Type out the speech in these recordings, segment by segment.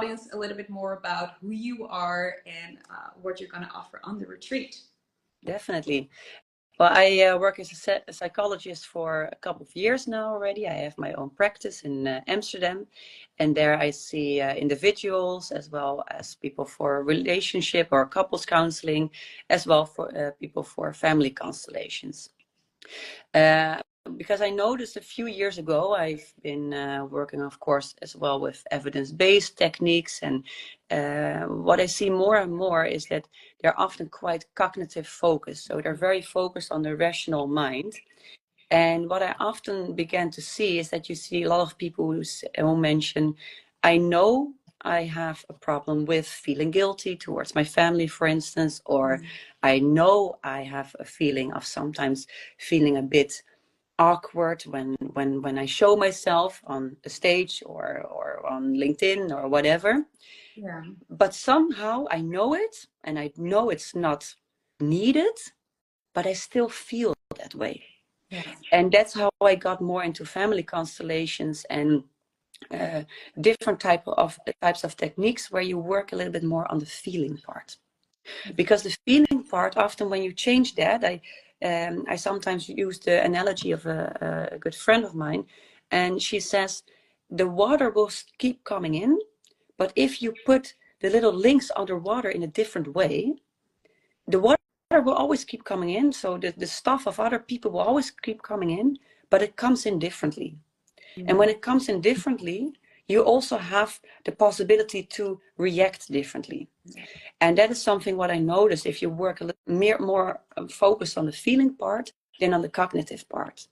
audience a little bit more about who you are and what you're going to offer on the retreat. Definitely. Well, I work as a psychologist for a couple of years now already. I have my own practice in Amsterdam, and there I see individuals as well as people for relationship or couples counseling, as well for people for family constellations. Because I noticed a few years ago, I've been working, of course, as well with evidence-based techniques. And what I see more and more is that they're often quite cognitive focused. So they're very focused on the rational mind. And what I often began to see is that you see a lot of people who mention, I know I have a problem with feeling guilty towards my family, for instance, or I know I have a feeling of sometimes feeling a bit awkward when I show myself on a stage or on LinkedIn or whatever. Yeah. But somehow I know it, and I know it's not needed, but I still feel that way. Yeah. And that's how I got more into family constellations and different types of techniques where you work a little bit more on the feeling part. Because the feeling part, often when you change that, I sometimes use the analogy of a good friend of mine, and she says the water will keep coming in, but if you put the little links underwater in a different way, the water will always keep coming in. So the stuff of other people will always keep coming in, but it comes in differently. And when it comes in differently, you also have the possibility to react differently. And that is something what I noticed if you work a little more focused on the feeling part than on the cognitive part.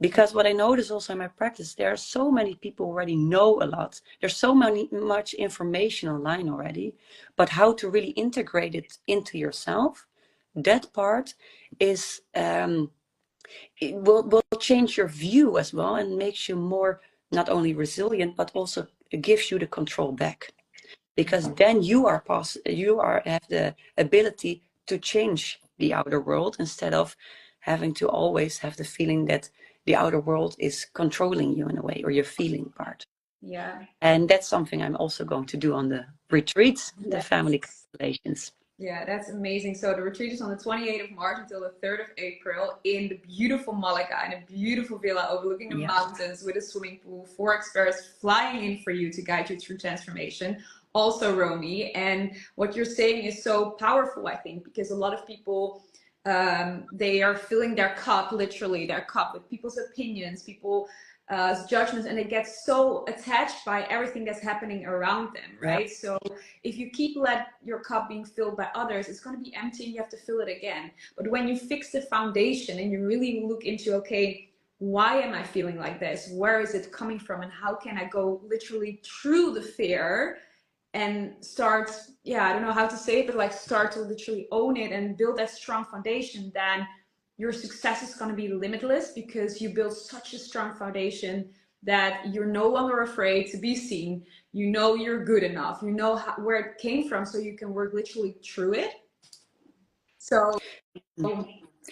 Because what I notice also in my practice, there are so many people already know a lot. There's so much information online already, but how to really integrate it into yourself, that part is, it will change your view as well and makes you more not only resilient, but also gives you the control back. Because then you have the ability to change the outer world instead of having to always have the feeling that the outer world is controlling you in a way, or your feeling part. Yeah. And that's something I'm also going to do on the retreats, the family constellations. Yeah, that's amazing. So the retreat is on the 28th of March until the 3rd of April in the beautiful Malaga, in a beautiful villa overlooking the mountains with a swimming pool, 4 experts flying in for you to guide you through transformation. Also Romy, and what you're saying is so powerful, I think, because a lot of people, they are filling their cup, literally their cup, with people's opinions, judgments, and they get so attached by everything that's happening around them, right? Yeah. So if you keep let your cup being filled by others, it's going to be empty and you have to fill it again. But when you fix the foundation and you really look into, okay, why am I feeling like this? Where is it coming from? And how can I go literally through the fear and start, I don't know how to say it, but like start to literally own it and build that strong foundation, then your success is going to be limitless because you build such a strong foundation that you're no longer afraid to be seen. You know you're good enough. You know where it came from, so you can work literally through it. So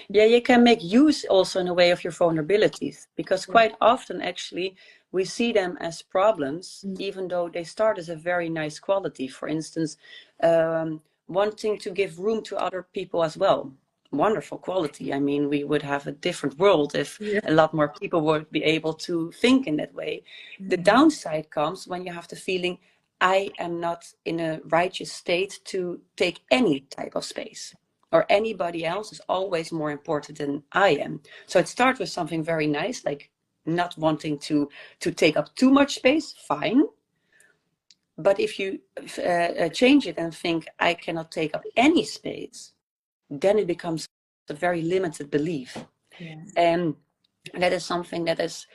yeah, you can make use also in a way of your vulnerabilities, because quite often actually we see them as problems, even though they start as a very nice quality. For instance, wanting to give room to other people as well. Wonderful quality. I mean, we would have a different world if a lot more people would be able to think in that way. The downside comes when you have the feeling, I am not in a righteous state to take any type of space, or anybody else is always more important than I am. So it starts with something very nice, like not wanting to take up too much space, fine. But if you change it and think, I cannot take up any space, then it becomes a very limited belief. And that is something that is,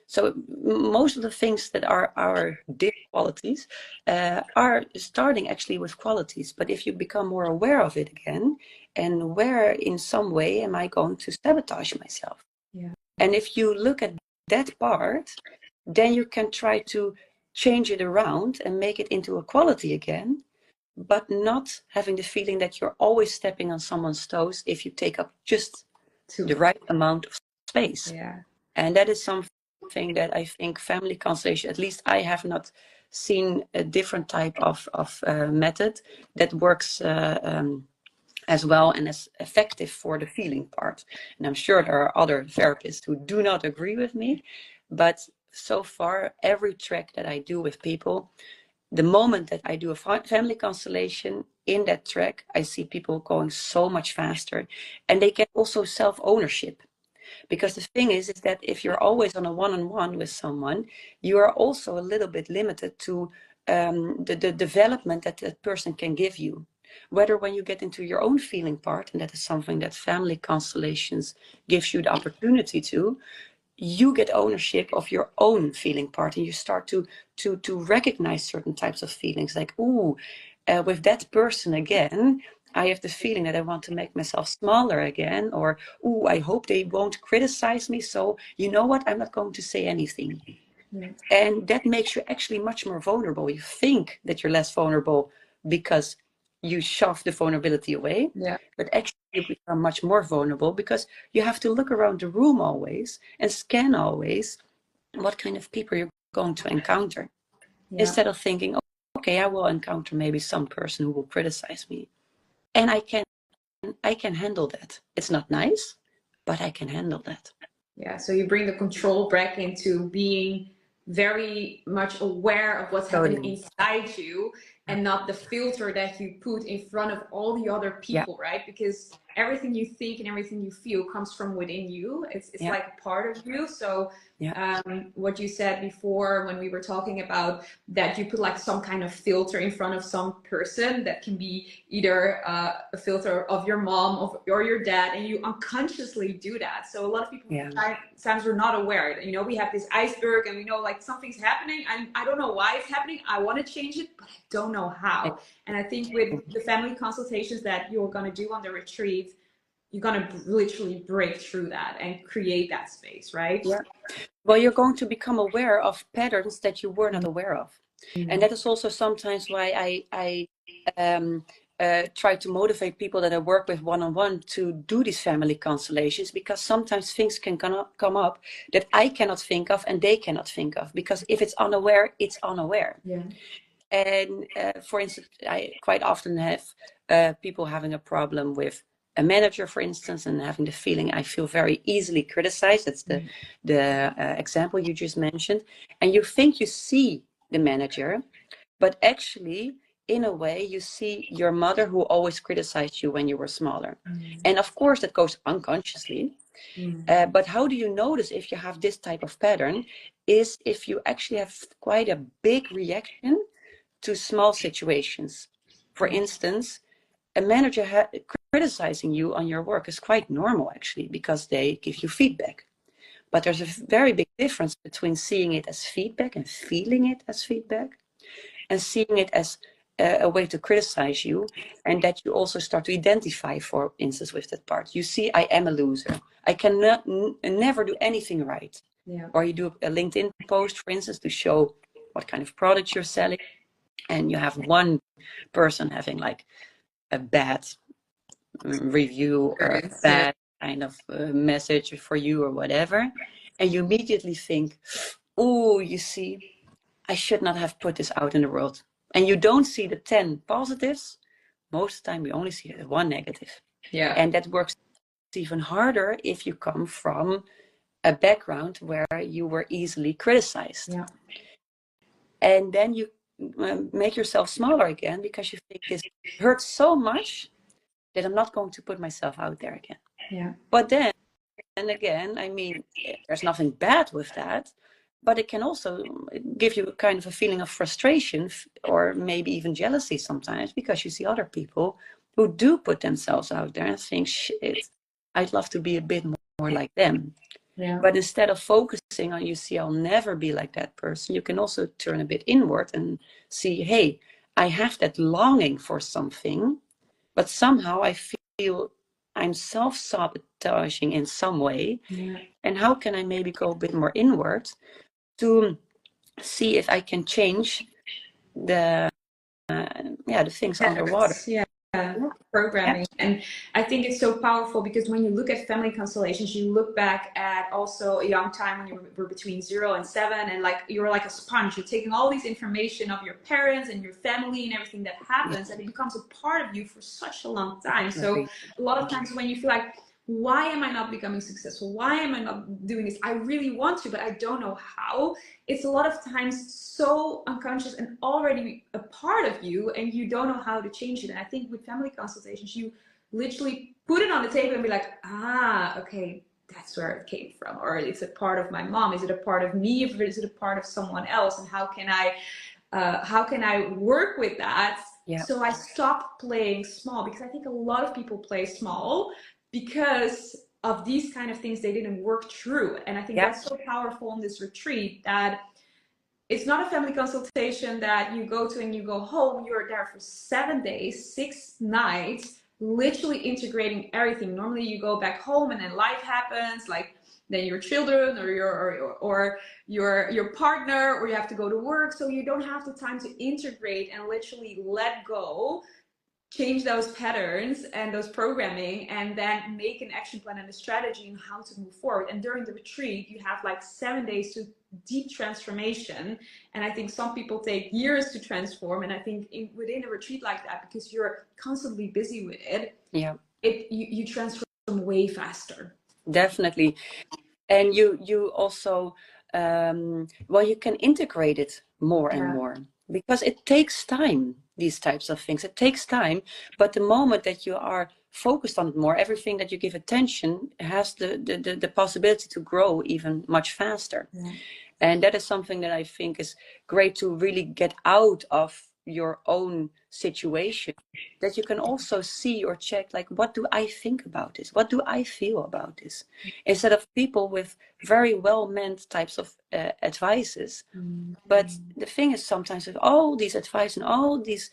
so most of the things that are our dear qualities are starting actually with qualities. But if you become more aware of it again, and where in some way am I going to sabotage myself? And if you look at that part, then you can try to change it around and make it into a quality again, but not having the feeling that you're always stepping on someone's toes if you take up just the right amount of space. And that is something that I think family constellation, at least I have not seen a different type of method that works as well and as effective for the feeling part. And I'm sure there are other therapists who do not agree with me, but so far, every track that I do with people, the moment that I do a family constellation in that track, I see people going so much faster, and they get also self-ownership. Because the thing is that if you're always on a one-on-one with someone, you are also a little bit limited to the development that that person can give you. Whether when you get into your own feeling part, and that is something that family constellations gives you the opportunity to, you get ownership of your own feeling part, and you start to recognize certain types of feelings, like, ooh, with that person again, I have the feeling that I want to make myself smaller again, or ooh, I hope they won't criticize me, so you know what, I'm not going to say anything. And that makes you actually much more vulnerable. You think that you're less vulnerable because you shove the vulnerability away, but actually you become much more vulnerable because you have to look around the room always and scan always what kind of people you're going to encounter, instead of thinking, oh, okay, I will encounter maybe some person who will criticize me, and I can handle that. It's not nice, but I can handle that. Yeah, so you bring the control back into being very much aware of what's happening inside you, and not the filter that you put in front of all the other people, right? Because everything you think and everything you feel comes from within you. It's like a part of you. So what you said before when we were talking about that you put like some kind of filter in front of some person, that can be either a filter of your mom or your dad, and you unconsciously do that. So a lot of people sometimes we're not aware. You know, we have this iceberg and we know like something's happening, and I don't know why it's happening. I want to change it, but I don't know how. And I think with the family consultations that you're going to do on the retreat, you're going to literally break through that and create that space, right? Yeah. Well, you're going to become aware of patterns that you were not aware of. And that is also sometimes why I try to motivate people that I work with one-on-one to do these family constellations, because sometimes things can come up that I cannot think of and they cannot think of, because if it's unaware, it's unaware. And for instance, I quite often have people having a problem with a manager, for instance, and having the feeling I feel very easily criticized. That's the example you just mentioned. And you think you see the manager, but actually, in a way, you see your mother who always criticized you when you were smaller. And of course, that goes unconsciously. But how do you notice if you have this type of pattern is if you actually have quite a big reaction to small situations. For instance, a manager criticizing you on your work is quite normal, actually, because they give you feedback. But there's a very big difference between seeing it as feedback and feeling it as feedback, and seeing it as a way to criticize you, and that you also start to identify, for instance, with that part. You see, I am a loser. I cannot never do anything right. Or you do a LinkedIn post, for instance, to show what kind of products you're selling, and you have one person having like a bad review or a bad kind of message for you or whatever, and you immediately think, oh, you see, I should not have put this out in the world. And you don't see the 10 positives. Most of the time you only see the one negative. And that works even harder if you come from a background where you were easily criticized. And then you make yourself smaller again, because you think this hurts so much that I'm not going to put myself out there again. But then, and again, I mean, there's nothing bad with that, but it can also give you kind of a feeling of frustration, or maybe even jealousy sometimes, because you see other people who do put themselves out there and think, shit, I'd love to be a bit more like them. But instead of focusing on, you see, I'll never be like that person, you can also turn a bit inward and see, hey, I have that longing for something, but somehow I feel I'm self-sabotaging in some way. And how can I maybe go a bit more inward to see if I can change the things underwater. programming. And I think it's so powerful because when you look at family constellations, you look back at also a young time when you were between 0 and 7, and like you're like a sponge. You're taking all these information of your parents and your family and everything that happens, and it becomes a part of you for such a long time. So a lot of times when you feel like, why am I not becoming successful? Why am I not doing this? I really want to, but I don't know how. It's a lot of times so unconscious and already a part of you, and you don't know how to change it. And I think with family consultations, you literally put it on the table and be like, okay, that's where it came from. Or is it part of my mom? Is it a part of me? Or is it a part of someone else? And how can I work with that? Yeah. So I stopped playing small, because I think a lot of people play small because of these kind of things they didn't work through. And I think that's so powerful in this retreat, that it's not a family consultation that you go to and you go home. You're there for 7 days, 6 nights, literally integrating everything. Normally you go back home and then life happens, like then your children or your partner, or you have to go to work. So you don't have the time to integrate and literally let go, change those patterns and those programming, and then make an action plan and a strategy on how to move forward. And during the retreat, you have like 7 days to deep transformation. And I think some people take years to transform. And I think within a retreat like that, because you're constantly busy with it, you transform way faster. Definitely. And you also, you can integrate it more and more, because it takes time, these types of things. It takes time, but the moment that you are focused on it more, everything that you give attention has the possibility to grow even much faster. And that is something that I think is great to really get out of your own situation, that you can also see or check, like, what do I think about this? What do I feel about this? Instead of people with very well-meant types of advices. But the thing is, sometimes with all these advice and all these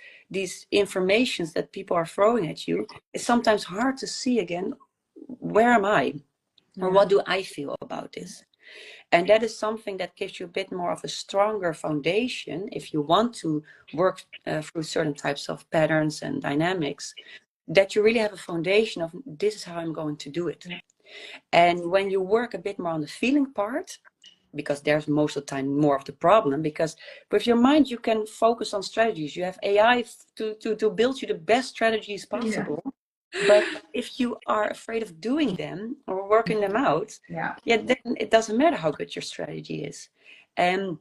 informations that people are throwing at you, it's sometimes hard to see again, where am I? Or what do I feel about this? And that is something that gives you a bit more of a stronger foundation if you want to work through certain types of patterns and dynamics, that you really have a foundation of, this is how I'm going to do it. And when you work a bit more on the feeling part, because there's most of the time more of the problem, because with your mind you can focus on strategies. You have AI to build you the best strategies possible. But if you are afraid of doing them or working them out, then it doesn't matter how good your strategy is. And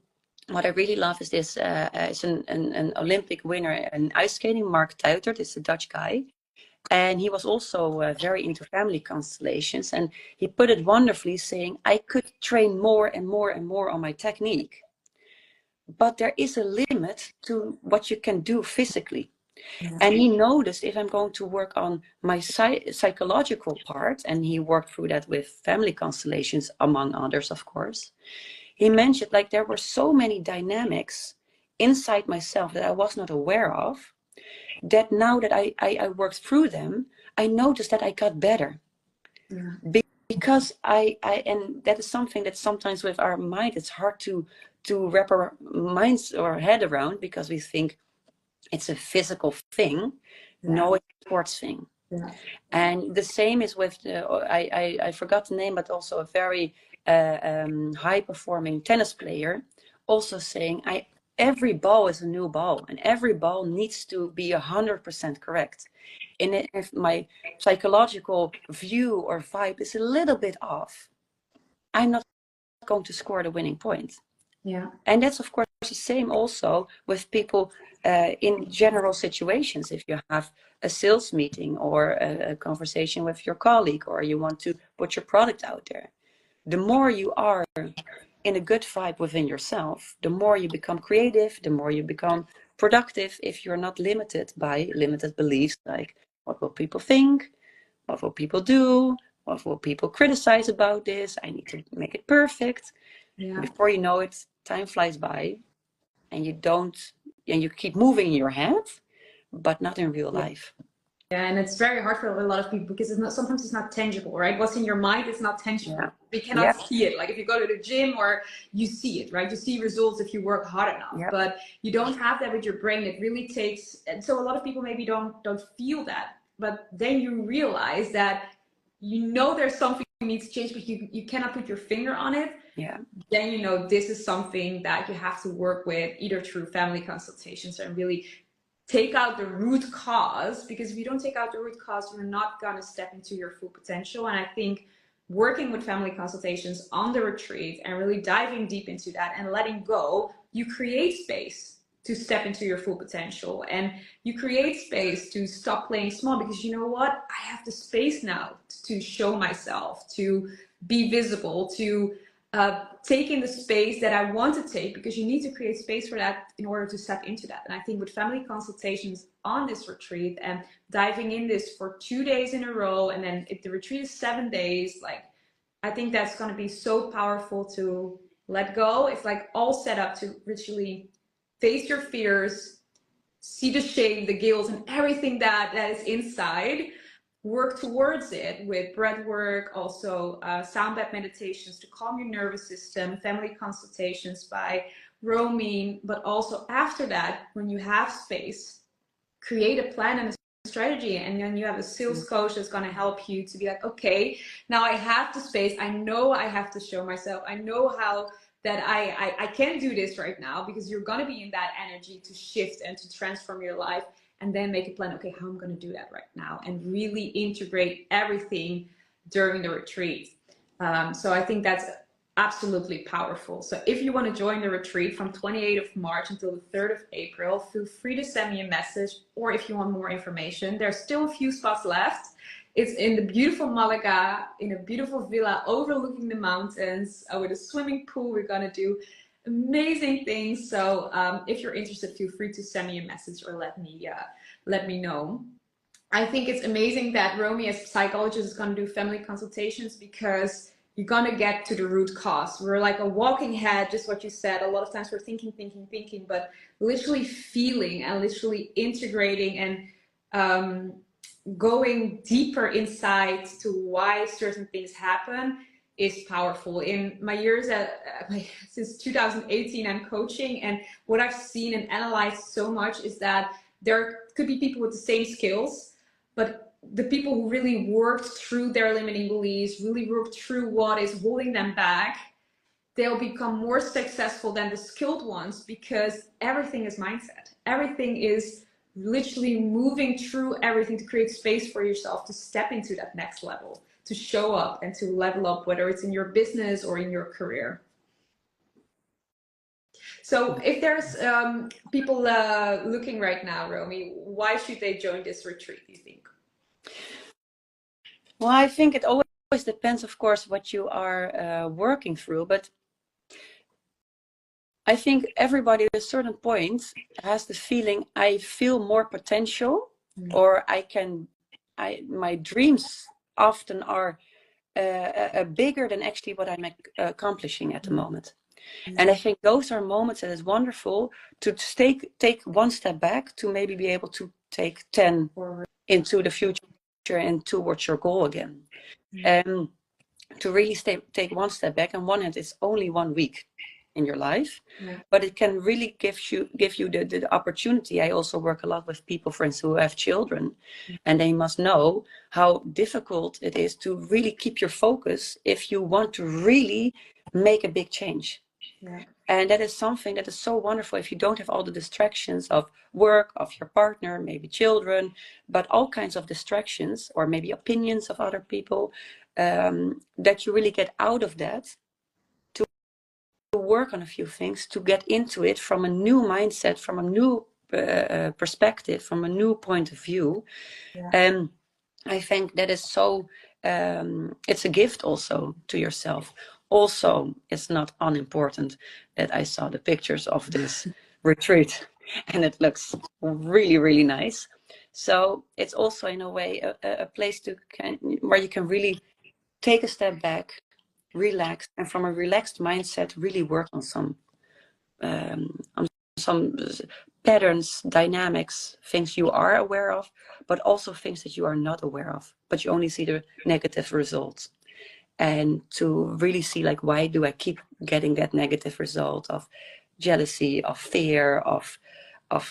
what I really love is this, it's an Olympic winner in ice skating, Mark Tuitert, is a Dutch guy. And he was also very into family constellations. And he put it wonderfully, saying, I could train more and more and more on my technique, but there is a limit to what you can do physically. And he noticed, if I'm going to work on my psychological part, and he worked through that with family constellations, among others, of course, he mentioned, like, there were so many dynamics inside myself that I was not aware of, that now that I worked through them, I noticed that I got better. Because and that is something that sometimes with our mind, it's hard to wrap our minds or head around, because we think it's a physical thing. No, it's a sports thing. And the same is with I forgot the name, but also a very high performing tennis player, also saying, every ball is a new ball, and every ball needs to be 100% correct. And if my psychological view or vibe is a little bit off, I'm not going to score the winning point. And that's, of course, the same also with people in general situations. If you have a sales meeting or a conversation with your colleague, or you want to put your product out there, the more you are in a good vibe within yourself, the more you become creative, the more you become productive, if you're not limited by limited beliefs like, what will people think? What will people do? What will people criticize about this? I need to make it perfect. Before you know it, time flies by, and you keep moving in your head, but not in real life. Yeah, and it's very hard for a lot of people because it's not, sometimes it's not tangible, right? What's in your mind is not tangible. Yeah. We cannot see it. Like if you go to the gym, or you see it, right? You see results if you work hard enough, but you don't have that with your brain. It really takes, and so a lot of people maybe don't feel that, but then you realize that you know there's something you need to change, but you cannot put your finger on it. Yeah. Then you know this is something that you have to work with, either through family consultations and really take out the root cause, because if you don't take out the root cause, you're not going to step into your full potential. And I think working with family consultations on the retreat and really diving deep into that and letting go, you create space to step into your full potential, and you create space to stop playing small, because you know what, I have the space now to show myself, to be visible, to take in the space that I want to take, because you need to create space for that in order to step into that. And I think with family consultations on this retreat and diving in this for 2 days in a row, and then if the retreat is 7 days, like, I think that's going to be so powerful to let go. It's like all set up to literally face your fears, see the shame, the guilt, and everything that is inside. Work towards it with breath work, also sound bath meditations to calm your nervous system, family consultations by Romy. But also after that, when you have space, create a plan and a strategy, and then you have a sales coach that's going to help you to be like, okay, now I have the space, I know I have to show myself, I know how that I can do this right now, because you're going to be in that energy to shift and to transform your life. And then make a plan, okay, how I'm going to do that right now, and really integrate everything during the retreat. So I think that's absolutely powerful. So if you want to join the retreat from 28th of March until the 3rd of April, feel free to send me a message, or if you want more information, there's still a few spots left. It's in the beautiful Malaga, in a beautiful villa overlooking the mountains, with a swimming pool. We're going to do amazing things. So if you're interested, feel free to send me a message or let me know. I think it's amazing that Romy, as a psychologist, is going to do family consultations, because you're going to get to the root cause. We're like a walking head, just what you said. A lot of times we're thinking, but literally feeling and literally integrating and going deeper inside to why certain things happen is powerful. In my years since 2018, I'm coaching, and what I've seen and analyzed so much is that there could be people with the same skills, but the people who really worked through their limiting beliefs, really worked through what is holding them back, they'll become more successful than the skilled ones, because everything is mindset. Everything is literally moving through everything to create space for yourself to step into that next level, to show up and to level up, whether it's in your business or in your career. So if there's people looking right now, Romy, why should they join this retreat, do you think? Well, I think it always depends, of course, what you are working through, but I think everybody at a certain point has the feeling, I feel more potential, or my dreams often are bigger than actually what I'm accomplishing at the moment. And I think those are moments that is wonderful to take one step back, to maybe be able to take 10 into the future and towards your goal again. And to really take one step back. On one hand, it's only 1 week in your life, but it can really give you the opportunity. I also work a lot with people, for instance, who have children, and they must know how difficult it is to really keep your focus if you want to really make a big change. And that is something that is so wonderful if you don't have all the distractions of work, of your partner, maybe children, but all kinds of distractions, or maybe opinions of other people, that you really get out of that, to work on a few things, to get into it from a new mindset, from a new perspective, from a new point of view. And I think that is so, it's a gift also to yourself. Also, it's not unimportant that I saw the pictures of this retreat, and it looks really, really nice. So it's also, in a way, a place where you can really take a step back, relax, and from a relaxed mindset, really work on some patterns, dynamics, things you are aware of, but also things that you are not aware of, but you only see the negative results. And to really see, like, why do I keep getting that negative result of jealousy, of fear, of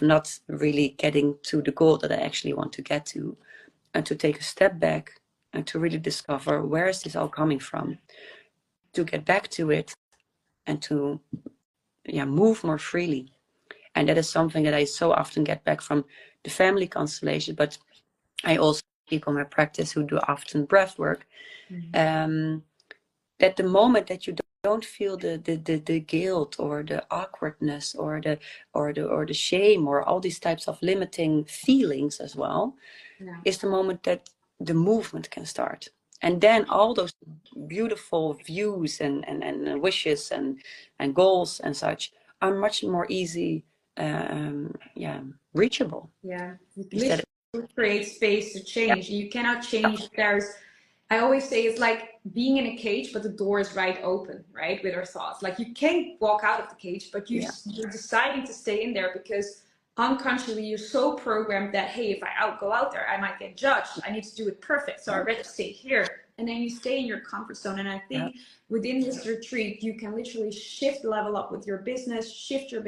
not really getting to the goal that I actually want to get to, and to take a step back and to really discover, where is this all coming from, to get back to it and to move more freely. And that is something that I so often get back from the family constellation, but I also have people in my practice who do often breath work. That the moment that you don't feel the guilt or the awkwardness or the shame or all these types of limiting feelings as well, is the moment that the movement can start. And then all those beautiful views and wishes and goals and such are much more easy, reachable. Yeah, it creates space to change. You cannot change. I always say it's like being in a cage, but the door is right open, right? With our thoughts. Like, you can't walk out of the cage, but you're deciding to stay in there because unconsciously you're so programmed that, hey, if I go out there, I might get judged. I need to do it perfect. So I'd rather stay here. And then you stay in your comfort zone. And I think within this retreat, you can literally level up with your business, shift your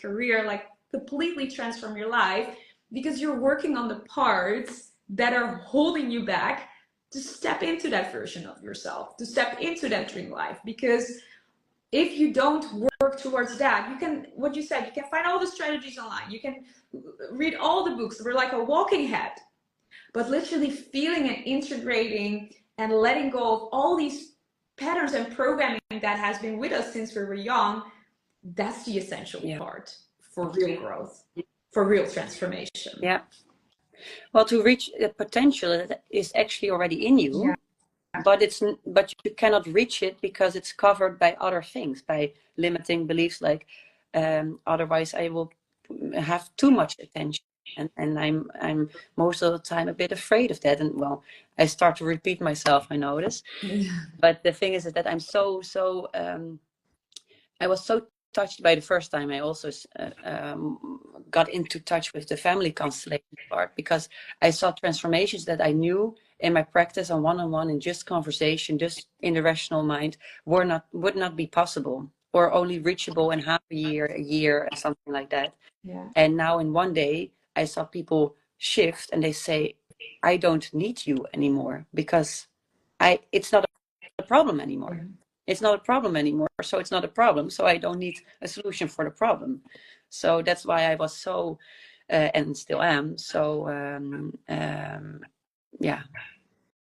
career, like completely transform your life, because you're working on the parts that are holding you back to step into that version of yourself, to step into that dream life. Because if you don't work towards that, you can, what you said, you can find all the strategies online, you can read all the books, we're like a walking head, but literally feeling and integrating and letting go of all these patterns and programming that has been with us since we were young, that's the essential part for real growth, for real transformation. Yeah. Well, to reach the potential that is actually already in you, but you cannot reach it because it's covered by other things, by limiting beliefs, like otherwise I will have too much attention, and I'm most of the time a bit afraid of that, and well, I start to repeat myself, I notice. But the thing is that I'm I was so touched by the first time I also got into touch with the family constellation part, because I saw transformations that I knew in my practice on one-on-one, in just conversation, just in the rational mind, would not be possible, or only reachable in half a year, and something like that. And now in one day, I saw people shift and they say, I don't need you anymore, because it's not a problem anymore. It's not a problem anymore, so it's not a problem, so I don't need a solution for the problem. So that's why I was so and still am so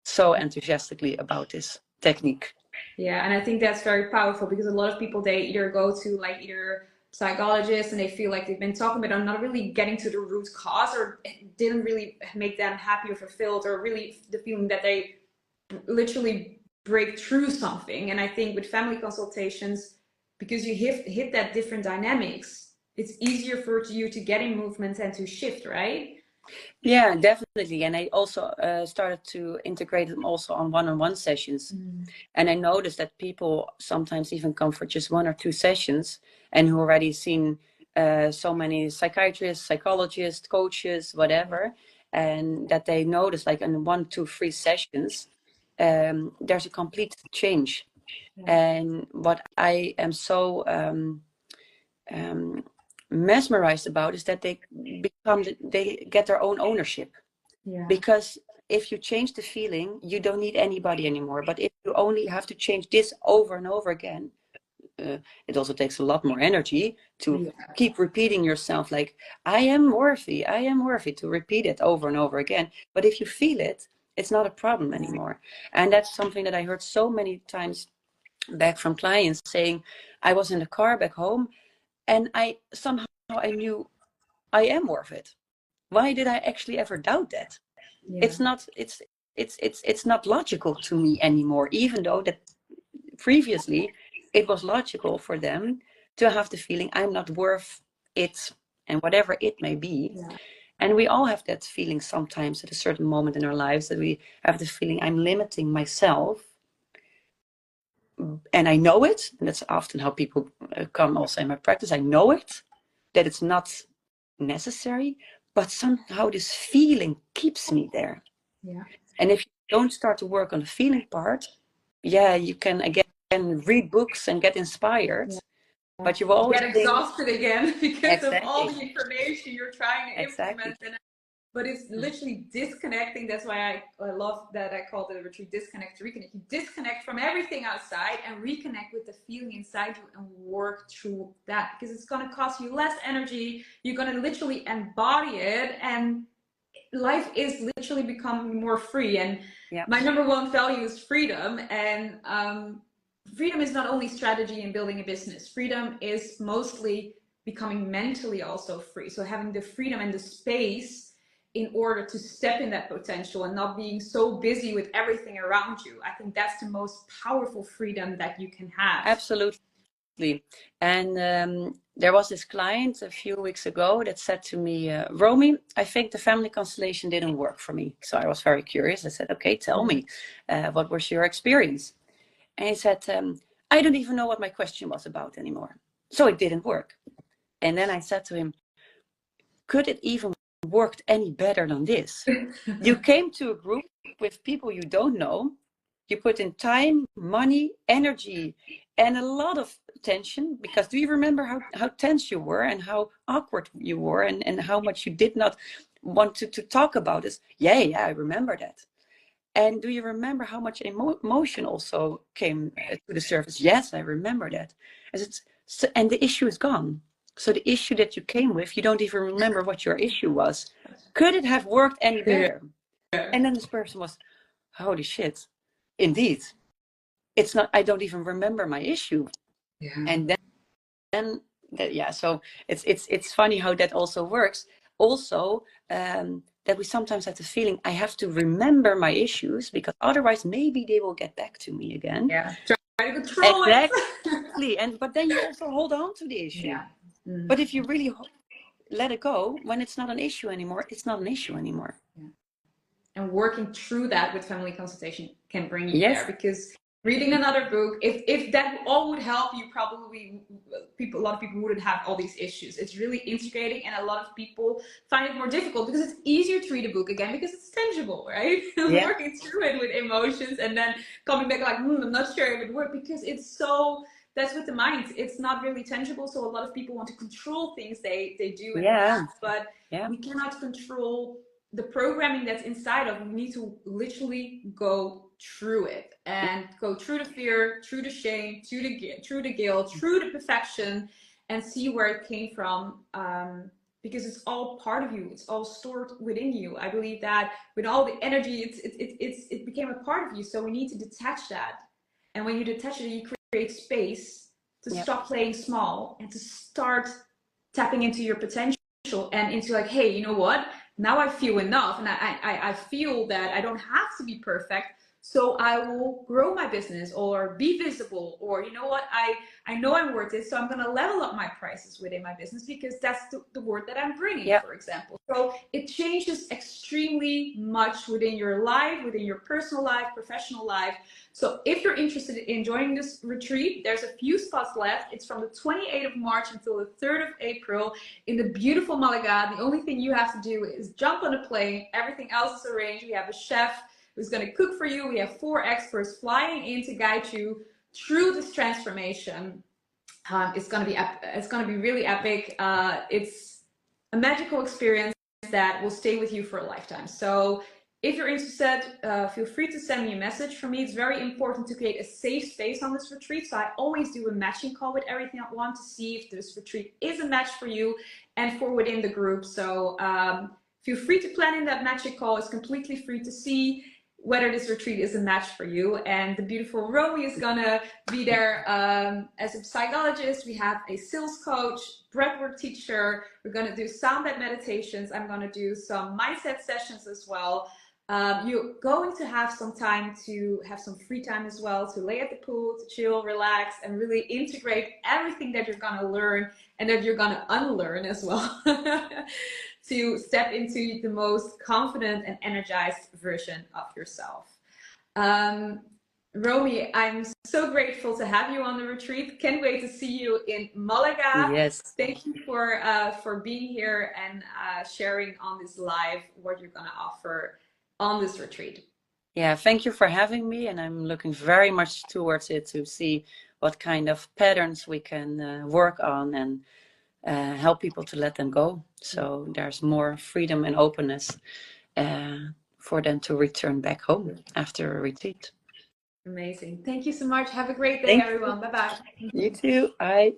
so enthusiastically about this technique. Yeah, and I think that's very powerful, because a lot of people, they either go to like either psychologists and they feel like they've been talking, but I'm not really getting to the root cause, or it didn't really make them happy or fulfilled, or really the feeling that they literally break through something. And I think with family consultations, because you hit that different dynamics, it's easier for you to get in movement and to shift, right? Yeah, definitely. And I also started to integrate them also on one-on-one sessions. And I noticed that people sometimes even come for just 1 or 2 sessions, and who already seen so many psychiatrists, psychologists, coaches, whatever, and that they notice, like in 1, 2, 3 sessions, there's a complete change. And what I am so mesmerized about is that they get their own ownership. Because if you change the feeling, you don't need anybody anymore. But if you only have to change this over and over again, it also takes a lot more energy to keep repeating yourself, like, I am worthy, to repeat it over and over again. But if you feel it, it's not a problem anymore. And that's something that I heard so many times back from clients saying, I was in the car back home and I knew I am worth it. Why did I actually ever doubt that? It's not logical to me anymore, even though that previously it was logical for them to have the feeling I'm not worth it, and whatever it may be. And we all have that feeling sometimes at a certain moment in our lives, that we have the feeling I'm limiting myself. And I know it, and that's often how people come also in my practice. I know it, that it's not necessary, but somehow this feeling keeps me there. Yeah. And if you don't start to work on the feeling part, yeah, you can again read books and get inspired, Yeah. but you will always get exhausted again because of all the information you're trying to implement. But it's literally disconnecting. That's why I love that I called it a retreat, disconnect to reconnect. You disconnect from everything outside and reconnect with the feeling inside you and work through that, because it's going to cost you less energy. You're going to literally embody it, and life is literally becoming more free. And my number one value is freedom. And freedom is not only strategy in building a business. Freedom is mostly becoming mentally also free. So having the freedom and the space in order to step in that potential and not being so busy with everything around you. I think that's the most powerful freedom that you can have. Absolutely. And there was this client a few weeks ago that said to me, Romy, I think the family constellation didn't work for me. So I was very curious. I said, okay, tell me, what was your experience? And he said, I don't even know what my question was about anymore. So it didn't work. And then I said to him, could it even worked any better than this? You came to a group with people you don't know. You put in time, money, energy, and a lot of tension. Because do you remember how tense you were and how awkward you were and how much you did not want to talk about this? Yeah, I remember that. And do you remember how much emotion also came to the surface? Yes, I remember that. And the issue is gone. So the issue that you came with, you don't even remember what your issue was. Could it have worked any better? And then this person was, holy shit, indeed. It's not, I don't even remember my issue. And then yeah, so it's funny how that also works. Also, that we sometimes have the feeling I have to remember my issues because otherwise maybe they will get back to me again. Yeah, try to control it. Exactly. But then you also hold on to the issue. But if you really let it go, when it's not an issue anymore, it's not an issue anymore. And working through that with family consultation can bring you there, because reading another book, if that all would help you, probably a lot of people wouldn't have all these issues. It's really integrating, and a lot of people find it more difficult because it's easier to read a book again because it's tangible, right? Working through it with emotions and then coming back like, I'm not sure if it worked, because it's so, that's with the mind, it's not really tangible. So a lot of people want to control things they do in the past, but we cannot control the programming that's inside of. We need to literally go through it and go through the fear, through the shame, through the guilt, through the perfection, and see where it came from, because it's all part of you. It's all stored within you. I believe that with all the energy, it became a part of you. So we need to detach that. And when you detach it, you create space to stop playing small and to start tapping into your potential and into like, hey, you know what? Now I feel enough, and I feel that I don't have to be perfect, so I will grow my business or be visible, or you know what, I know I'm worth it, so I'm going to level up my prices within my business because that's the word that I'm bringing, for example. So it changes extremely much within your life, within your personal life, professional life. So if you're interested in joining this retreat, there's a few spots left. It's from the 28th of March until the 3rd of April in the beautiful Malaga. The only thing you have to do is jump on a plane. Everything else is arranged. We have a chef who's going to cook for you. We have 4 experts flying in to guide you through this transformation. It's going to be really epic. It's a magical experience that will stay with you for a lifetime. So if you're interested, feel free to send me a message. For me, it's very important to create a safe space on this retreat. So I always do a matching call with everything I want to see if this retreat is a match for you and for within the group. So feel free to plan in that matching call. It's completely free to see whether this retreat is a match for you. And the beautiful Romy is gonna be there as a psychologist. We have a sales coach, breathwork teacher. We're gonna do sound bed meditations. I'm gonna do some mindset sessions as well. You're going to have some time to have some free time as well, to lay at the pool, to chill, relax, and really integrate everything that you're gonna learn and that you're gonna unlearn as well. To step into the most confident and energized version of yourself. Romy, I'm so grateful to have you on the retreat. Can't wait to see you in Malaga. Yes. Thank you for being here and sharing on this live what you're going to offer on this retreat. Yeah, thank you for having me, and I'm looking very much towards it to see what kind of patterns we can work on and help people to let them go. So there's more freedom and openness for them to return back home after a retreat. Amazing. Thank you so much. Have a great day, Thank everyone. you. Bye bye. You too. Bye.